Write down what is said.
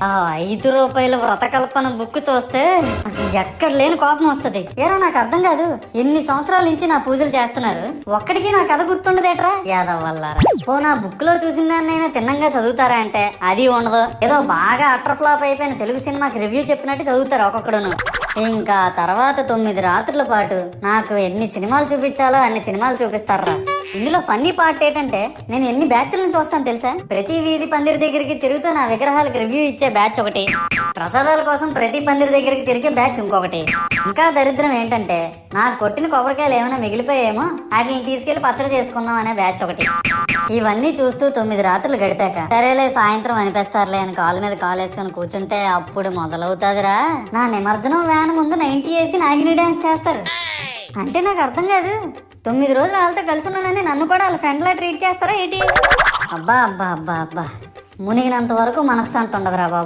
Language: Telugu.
ఆ ₹5 వ్రతకల్పన బుక్ చూస్తే ఎక్కడ లేని కోపం వస్తుంది. ఏరా నాకు అర్థం కాదు, ఎన్ని సంవత్సరాల నుంచి నా పూజలు చేస్తున్నారు, ఒక్కడికి నా కథ గుర్తుండదేట్రా యాదవ్ వల్లారా. ఓ నా బుక్ లో చూసిన దాన్నైనా తిన్నంగా చదువుతారా అంటే అది ఉండదు. ఏదో బాగా అటర్ ఫ్లాప్ అయిపోయిన తెలుగు సినిమాకి రివ్యూ చెప్పినట్టు చదువుతారు ఒక్కొక్కడును. ఇంకా తర్వాత 9 రాత్రుల పాటు నాకు ఎన్ని సినిమాలు చూపించాలో అన్ని సినిమాలు చూపిస్తారా. ఇందులో ఫన్నీ పార్ట్ ఏంటంటే నేను ఎన్ని బ్యాచ్లను చూస్తాను తెలుసా. ప్రతి వీధి పందిరి దగ్గరికి తిరుగుతూ నా విగ్రహాలకు రివ్యూ ఇచ్చే బ్యాచ్ ఒకటి, ప్రసాదాల కోసం ప్రతి పందిరి దగ్గరికి తిరిగే బ్యాచ్ ఇంకొకటి, ఇంకా దరిద్రం ఏంటంటే నాకు కొట్టిన కొబ్బరికాయలు ఏమైనా మిగిలిపోయేమో వాటిని తీసుకెళ్లి పచ్చడి చేసుకుందాం అనే బ్యాచ్ ఒకటి. ఇవన్నీ చూస్తూ 9 రాత్రులు గడిపాక సరేలే సాయంత్రం అనిపిస్తారులే అని కాలు మీద కాలు వేసుకొని కూర్చుంటే అప్పుడు మొదలవుతాదిరా నా నిమజ్జనం వ్యాన్ ముందు 90 వేసి నాగిని డాన్స్ చేస్తారు. అంటే నాకు అర్థం కాదు, 9 రోజులు వాళ్ళతో కలిసి ఉన్నానని నన్ను కూడా వాళ్ళ ఫ్రెండ్ లా ట్రీట్ చేస్తారా ఏంటి? అబ్బా అబ్బా అబ్బా అబ్బా, మునిగినంత వరకు మనశ్శాంతి ఉండదురా బాబు.